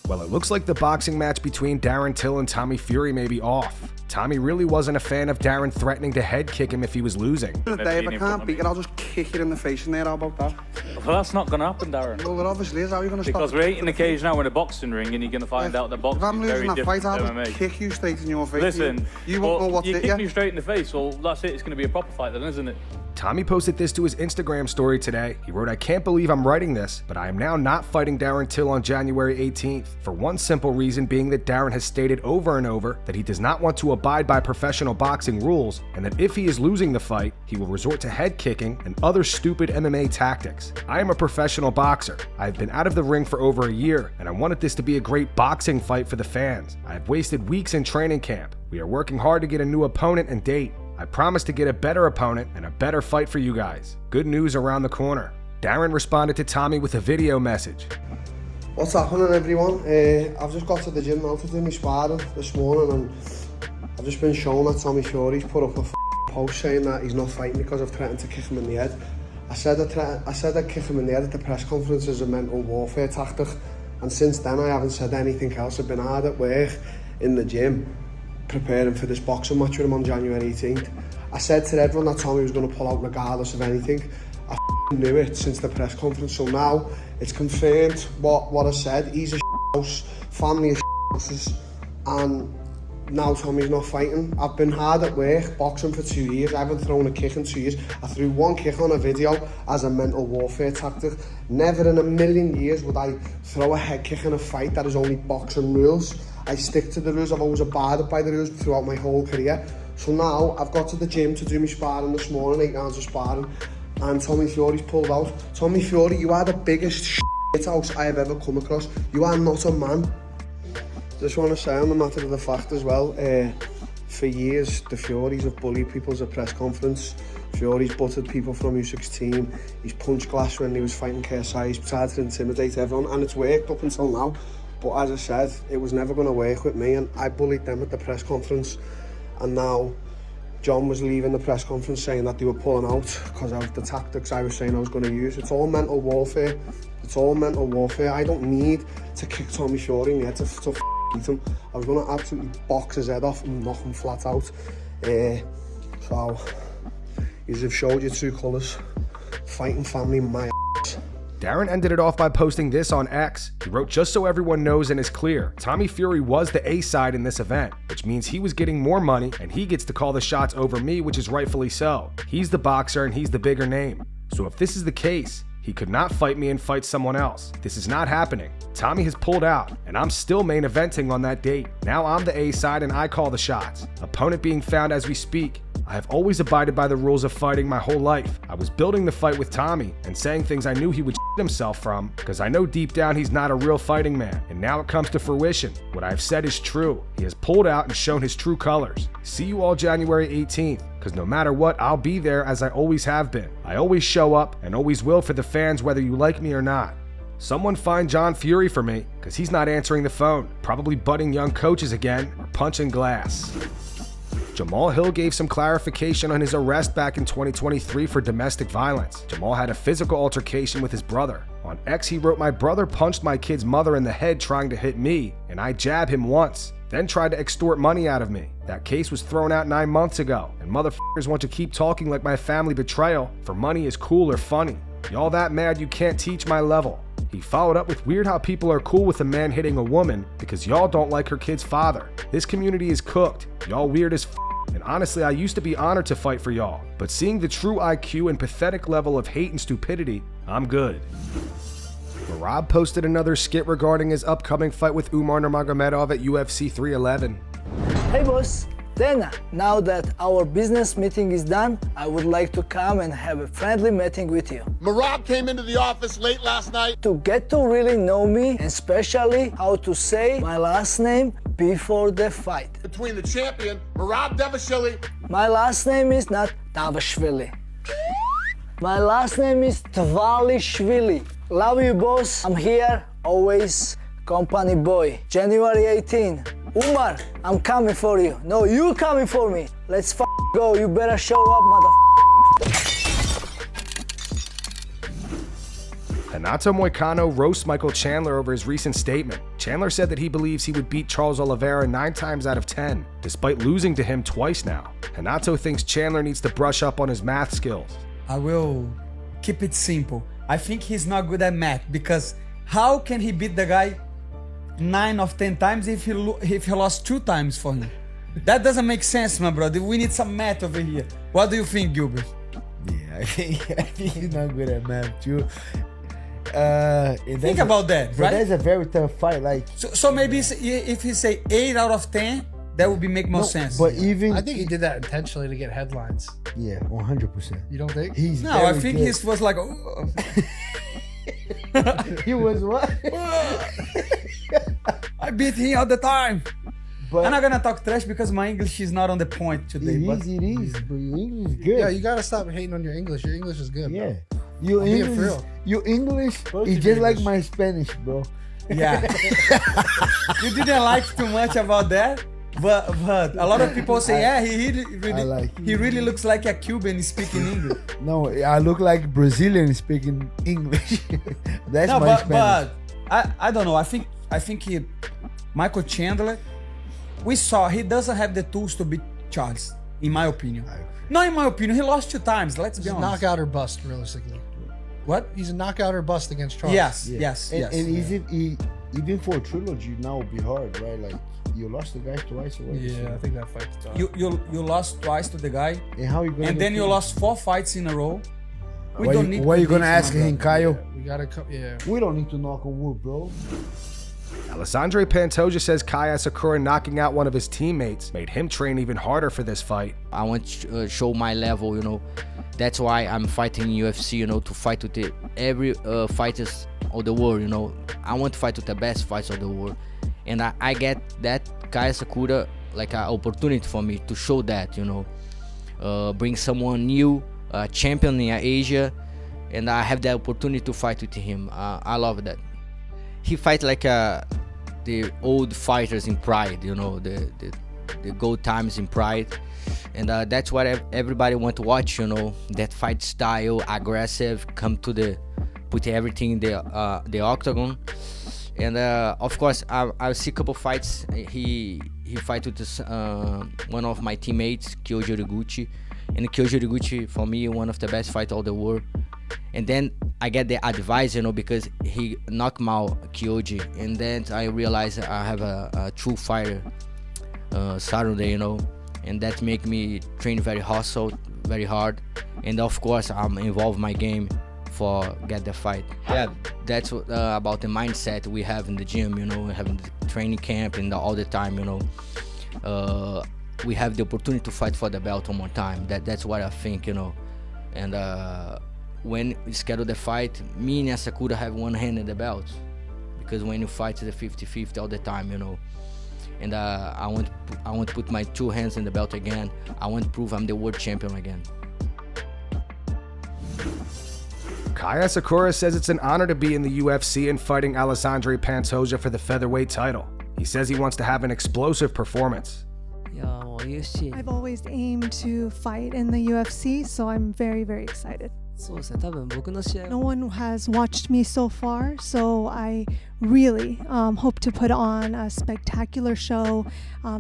Well, it looks like the boxing match between Darren Till and Tommy Fury may be off. Tommy really wasn't a fan of Darren threatening to head kick him if he was losing. Dave, I can't beat it, I'll just kick you in the face in there, how about that? Well, that's not going to happen, Darren. Well, it obviously is, how are you going to stop? Because we're eating the cage now in a boxing ring and you're going to find out the boxing If I'm is very losing that fight, different I'll to MMA. just kick you straight in your face. Listen, you won't know what's you it, kick yeah? me straight in the face, well, that's it. It's going to be a proper fight then, isn't it? Tommy posted this to his Instagram story today. He wrote, "I can't believe I'm writing this, but I am now not fighting Darren Till on January 18th, for one simple reason being that Darren has stated over and over that he does not want to abide by professional boxing rules, and that if he is losing the fight, he will resort to head kicking and other stupid MMA tactics. I am a professional boxer. I have been out of the ring for over a year, and I wanted this to be a great boxing fight for the fans. I have wasted weeks in training camp. We are working hard to get a new opponent and date. I promise to get a better opponent and a better fight for you guys. Good news around the corner." Darren responded to Tommy with a video message. What's happening, everyone? I've just got to the gym now to do my sparring this morning, and I've just been shown that Tommy Fury's put up a post saying that he's not fighting because I've threatened to kick him in the head. I said I'd kick him in the head at the press conference as a mental warfare tactic, and since then I haven't said anything else. I've been hard at work in the gym preparing for this boxing match with him on January 18th. I said to everyone that Tommy was going to pull out regardless of anything. I knew it since the press conference, so now it's confirmed what I said. He's a house, family of and now Tommy's not fighting. I've been hard at work boxing for 2 years. I haven't thrown a kick in 2 years. I threw one kick on a video as a mental warfare tactic. Never in a million years would I throw a head kick in a fight that is only boxing rules. I stick to the rules. I've always abided by the rules throughout my whole career. So now I've got to the gym to do my sparring this morning, 8 rounds of sparring, and Tommy Fury's pulled out. Tommy Fury, you are the biggest shithouse I have ever come across. You are not a man. Just want to say on the matter of the fact as well, for years the Furies have bullied people at press conference. Fury's buttered people from Usyk's team. He's punched glass when he was fighting KSI. He's tried to intimidate everyone, and it's worked up until now. But as I said, it was never going to work with me, and I bullied them at the press conference. And now John was leaving the press conference saying that they were pulling out because of the tactics I was saying I was going to use. It's all mental warfare. It's all mental warfare. I don't need to kick Tommy Fury in the head to beat him. I was going to absolutely box his head off and knock him flat out. So, you've showed your true colours. Fighting family, my ass. Darren ended it off by posting this on X. He wrote, "Just so everyone knows and is clear, Tommy Fury was the A-side in this event, which means he was getting more money and he gets to call the shots over me, which is rightfully so. He's the boxer and he's the bigger name. So if this is the case, he could not fight me and fight someone else. This is not happening. Tommy has pulled out, and I'm still main eventing on that date. Now I'm the A-side and I call the shots. Opponent being found as we speak. I have always abided by the rules of fighting my whole life. I was building the fight with Tommy and saying things I knew he would himself from, because I know deep down he's not a real fighting man, and now it comes to fruition. What I have said is true. He has pulled out and shown his true colors. See you all January 18th, because no matter what, I'll be there as I always have been. I always show up and always will for the fans whether you like me or not. Someone find John Fury for me, because he's not answering the phone, probably butting young coaches again or punching glass." Jamal Hill gave some clarification on his arrest back in 2023 for domestic violence. Jamal had a physical altercation with his brother. On X, he wrote, "My brother punched my kid's mother in the head trying to hit me, and I jabbed him once, then tried to extort money out of me. That case was thrown out 9 months ago, and motherfuckers want to keep talking like my family betrayal for money is cool or funny. Y'all that mad you can't teach my level." He followed up with, "Weird how people are cool with a man hitting a woman because y'all don't like her kid's father. This community is cooked. Y'all weird as and honestly, I used to be honored to fight for y'all, but seeing the true IQ and pathetic level of hate and stupidity, I'm good." Rob posted another skit regarding his upcoming fight with Umar Nurmagomedov at UFC 311. Hey boss, Dana, now that our business meeting is done, I would like to come and have a friendly meeting with you. Marab came into the office late last night. To get to really know me, and especially how to say my last name before the fight. Between the champion, Marab Devashili. My last name is not Davashvili. My last name is Tvalishvili. Love you, boss. I'm here, always. Company boy. January 18. Umar, I'm coming for you. No, you coming for me. Let's go. You better show up, Renato Moicano roasts Michael Chandler over his recent statement. Chandler said that he believes he would beat Charles Oliveira 9 times out of 10, despite losing to him twice now. Renato thinks Chandler needs to brush up on his math skills. I will keep it simple. I think he's not good at math because how can he beat the guy 9 of 10 times if he lost 2 times for him? That doesn't make sense, my brother. We need some math over here. What do you think, Gilbert? Yeah, I think he's not good at math too. Think about that, But right? that's a very tough fight. Like, So maybe if he say 8 out of 10, that would make more sense. but even I think he did that intentionally to get headlines. yeah, 100%. You don't think? He's No, I very think good. he was like, oh. He was what? I beat him all the time. But I'm not gonna talk trash because my English is not on the point today. it But is. But your English is good. Yeah, you gotta stop hating on your English. Your English is good. Yeah. Bro. Your I'm being English, real. your English Both is of just your like English. my Spanish, bro. yeah, you didn't like too much about that. But a lot of people say, yeah, he really looks like a Cuban speaking English. No, I look like Brazilian speaking English. That's No, my Spanish. but I don't know. I think Michael Chandler, we saw he doesn't have the tools to beat Charles, in my opinion. Not in my opinion. He lost 2 times. Let's be He's a honest. knockout or bust, realistically. What? He's a knockout or bust against Charles. Yes, Yeah. yes, And, yes. and even for a trilogy now would be hard, right? Like you lost the guy twice already. Yeah, so- I think that fight's tough. You lost twice to the guy, And how you gonna? and then you lost 4 fights in a row. We Why don't you, need. why you gonna predictions, ask my him, brother. Kyle? We gotta come. Yeah. We don't need to knock on wood, bro. Alessandro Pantoja says Kaya Sakura knocking out one of his teammates made him train even harder for this fight. I want to show my level, you know. That's why I'm fighting in UFC, you know, to fight with every fighters of the world, you know. I want to fight with the best fighters of the world. And I get that Kaya Sakura like an opportunity for me to show that, you know. Bring someone new, champion in Asia, and I have the opportunity to fight with him. I love that. He fight like the old fighters in Pride, you know, the gold times in Pride, and that's what everybody want to watch, you know, that fight style, aggressive, come to put everything in the octagon. And of course I see a couple fights. He fight with this, one of my teammates, Kyoji Horiguchi, and Kyoji Horiguchi for me one of the best fighters of the world. And then I get the advice, you know, because he knocked out Kyoji, and then I realize I have a true fighter Saturday, you know, and that make me train very hard, and of course I'm involved my game for get the fight. Yeah, that's what, about the mindset we have in the gym, you know, having the training camp and all the time, you know. We have the opportunity to fight for the belt one more time. That's what I think, you know. And when we schedule the fight, me and Asakura have one hand in the belt, because when you fight the 50-50 all the time, you know. And I want to put my 2 hands in the belt again. I want to prove I'm the world champion again. Kaya Sakura says it's an honor to be in the UFC and fighting Alessandro Pantoja for the featherweight title. He says he wants to have an explosive performance. I've always aimed to fight in the UFC, so I'm very, very excited. No one has watched me so far, so I really hope to put on a spectacular show,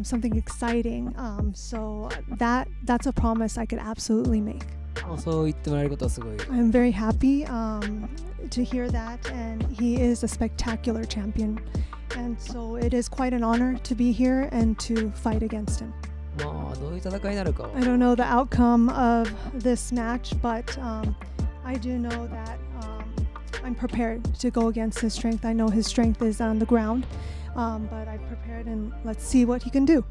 something exciting. So that's a promise I could absolutely make. I'm very happy to hear that, and he is a spectacular champion, and so it is quite an honor to be here and to fight against him. I don't know the outcome of this match, but I do know that I'm prepared to go against his strength. I know his strength is on the ground, but I've prepared, and let's see what he can do.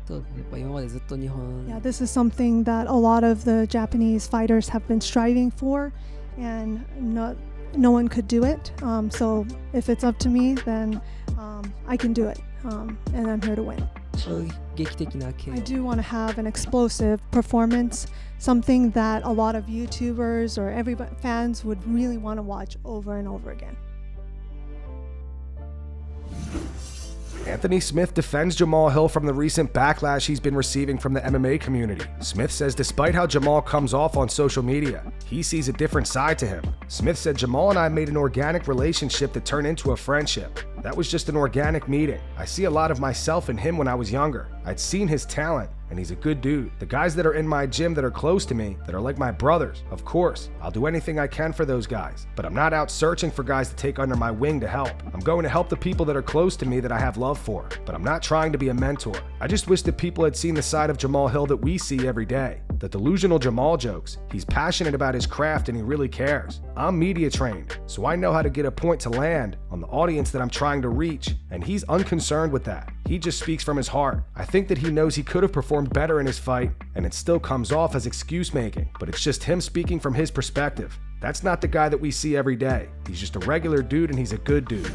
Yeah, this is something that a lot of the Japanese fighters have been striving for, and no one could do it. So if it's up to me, then I can do it, and I'm here to win. I do want to have an explosive performance, something that a lot of YouTubers or fans would really want to watch over and over again. Anthony Smith defends Jamal Hill from the recent backlash he's been receiving from the MMA community. Smith says despite how Jamal comes off on social media, he sees a different side to him. Smith said Jamal and I made an organic relationship that turned into a friendship. That was just an organic meeting. I see a lot of myself in him when I was younger. I'd seen his talent, and he's a good dude. The guys that are in my gym that are close to me, that are like my brothers, of course, I'll do anything I can for those guys. But I'm not out searching for guys to take under my wing to help. I'm going to help the people that are close to me that I have love for. But I'm not trying to be a mentor. I just wish that people had seen the side of Jamal Hill that we see every day. The delusional Jamal jokes. He's passionate about his craft and he really cares. I'm media trained, so I know how to get a point to land on the audience that I'm trying to reach, and he's unconcerned with that. He just speaks from his heart. I think that he knows he could have performed better in his fight, and it still comes off as excuse making, but it's just him speaking from his perspective. That's not the guy that we see every day. He's just a regular dude and he's a good dude.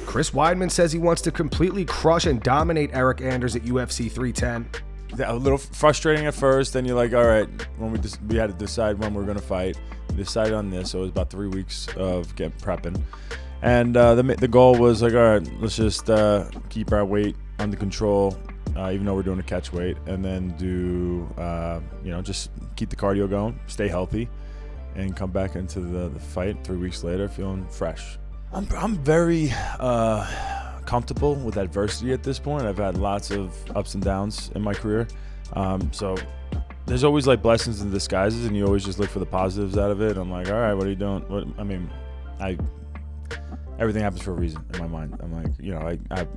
Chris Weidman says he wants to completely crush and dominate Eric Anders at UFC 310. A little frustrating at first, then you're like, all right, when we had to decide when we're going to fight. We decided on this, so it was about 3 weeks of prepping. And the goal was like, all right, let's just keep our weight under control, even though we're doing a catch weight, and then do, just keep the cardio going, stay healthy, and come back into the fight 3 weeks later feeling fresh. I'm very comfortable with adversity at this point. I've had lots of ups and downs in my career. So there's always like blessings in disguises, and you always just look for the positives out of it. I'm like, all right, what are you doing? Everything happens for a reason in my mind. I'm like,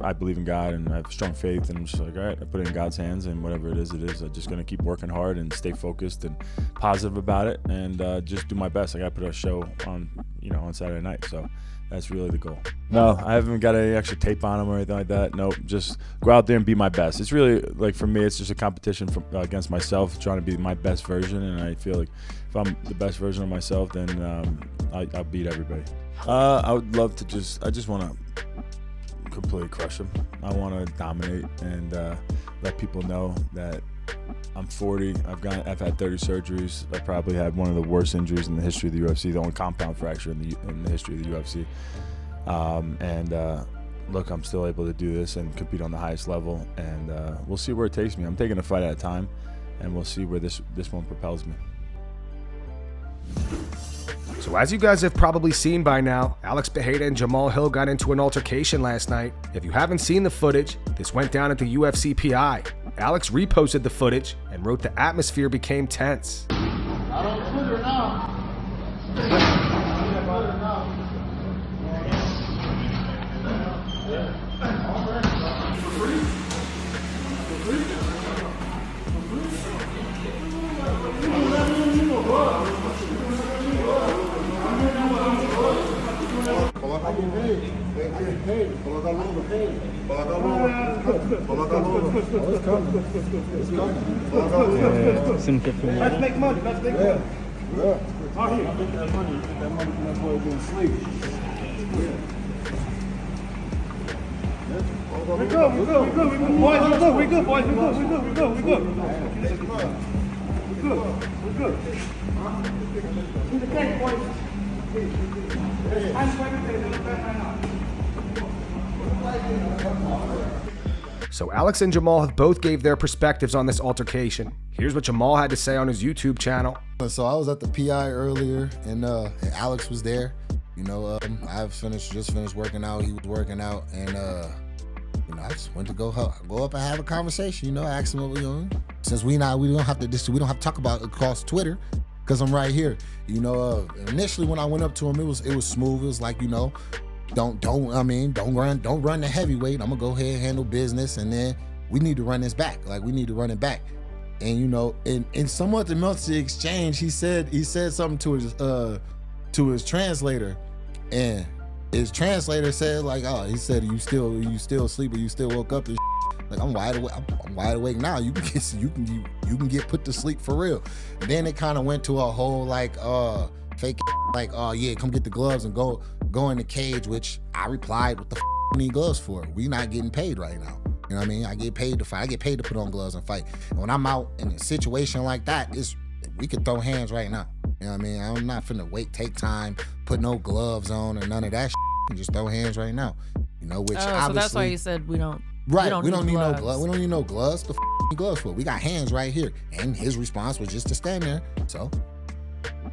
I believe in God and I have strong faith, and I'm just like, all right, I put it in God's hands, and whatever it is. I'm just gonna keep working hard and stay focused and positive about it, and just do my best. I gotta put a show on, on Saturday night. So that's really the goal. No, I haven't got any extra tape on them or anything like that. Nope, just go out there and be my best. It's really, like, for me, it's just a competition against myself, trying to be my best version, and I feel like if I'm the best version of myself, then I'll beat everybody. I would love to I just want to completely crush them. I want to dominate and let people know that I'm 40. I've had 30 surgeries. I probably had one of the worst injuries in the history of the UFC, the only compound fracture in the history of the UFC. Look, I'm still able to do this and compete on the highest level, and we'll see where it takes me. I'm taking a fight at a time, and we'll see where this one propels me. So as you guys have probably seen by now, Alex Pereira and Jamal Hill got into an altercation last night. If you haven't seen the footage, this went down at the UFC PI. Alex reposted the footage and wrote the atmosphere became tense. Not on Twitter now. Let's make money. Let's make money. Out here. Get that money. Get that money from that boy being asleep. We good. We good. We good. We good. Boys, we good. We good. Boys, we good. We good. We good. We good. We good. We good. In the cake, boys. So Alex and Jamal have both gave their perspectives on this altercation. Here's what Jamal had to say on his YouTube channel. So I was at the PI earlier, and Alex was there. I just finished working out. He was working out, and I just went to go up and have a conversation. Ask him what we doing. Since we don't have to talk about it across Twitter, because I'm right here. Initially when I went up to him, it was smooth. It was like, don't run the heavyweight. I'm gonna go ahead and handle business, and then we need to run this back. Like, we need to run it back. And in somewhat amongst the exchange, he said something to his translator, and his translator said, like, oh, he said, you still asleep, or you still woke up? Like, I'm wide awake. I'm wide awake now. You can get put to sleep for real. And then it kind of went to a whole like fake like, oh yeah, come get the gloves and go in the cage. Which I replied, what the f need gloves for? We not getting paid right now. You know what I mean? I get paid to fight. I get paid to put on gloves and fight. And when I'm out in a situation like that, we could throw hands right now. You know what I mean? I'm not finna take time, put no gloves on or none of that shit, and just throw hands right now. You know, which Oh, obviously. so that's why you said we don't. Right, we don't need no gloves. We don't need no gloves. The f gloves for? We got hands right here. And his response was just to stand there. So,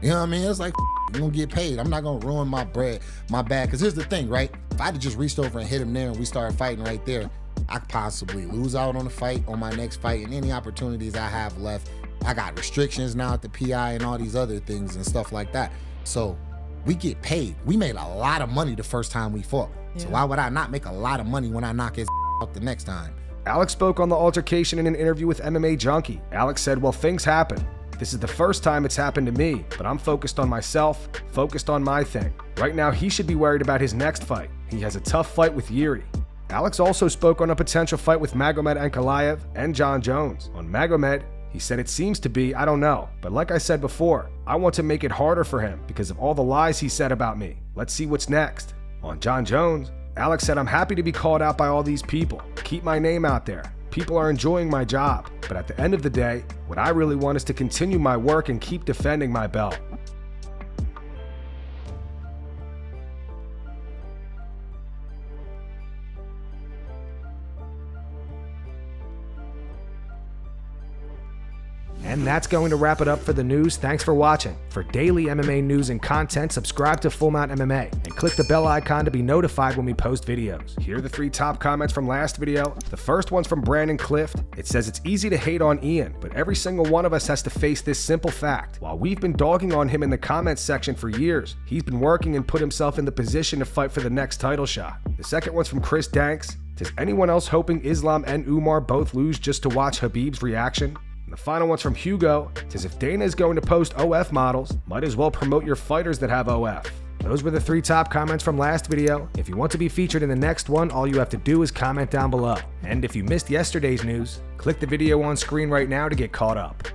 you know what I mean? It's like, you gonna get paid. I'm not gonna ruin my bread, my bag. Because here's the thing, right? If I'd have just reached over and hit him there and we started fighting right there, I could possibly lose out on the fight, on my next fight, and any opportunities I have left. I got restrictions now at the PI and all these other things and stuff like that. So we get paid. We made a lot of money the first time we fought. So why would I not make a lot of money when I knock his out the next time? Alex spoke on the altercation in an interview with MMA Junkie. Alex said, well, things happen. This is the first time it's happened to me, but I'm focused on myself, focused on my thing. Right now, he should be worried about his next fight. He has a tough fight with Yuri. Alex also spoke on a potential fight with Magomed Ankalaev and John Jones. On Magomed, he said it seems to be, I don't know. But like I said before, I want to make it harder for him because of all the lies he said about me. Let's see what's next. On John Jones, Alex said, I'm happy to be called out by all these people. Keep my name out there. People are enjoying my job. But at the end of the day, what I really want is to continue my work and keep defending my belt. And that's going to wrap it up for the news. Thanks for watching. For daily MMA news and content, subscribe to Full Mount MMA and click the bell icon to be notified when we post videos. Here are the 3 top comments from last video. The first one's from Brandon Clift. It says, it's easy to hate on Ian, but every single one of us has to face this simple fact. While we've been dogging on him in the comments section for years, he's been working and put himself in the position to fight for the next title shot. The second one's from Chris Danks. Is anyone else hoping Islam and Umar both lose just to watch Khabib's reaction? And the final one's from Hugo. It says, if Dana is going to post OF models, might as well promote your fighters that have OF. Those were the 3 top comments from last video. If you want to be featured in the next one, all you have to do is comment down below. And if you missed yesterday's news, click the video on screen right now to get caught up.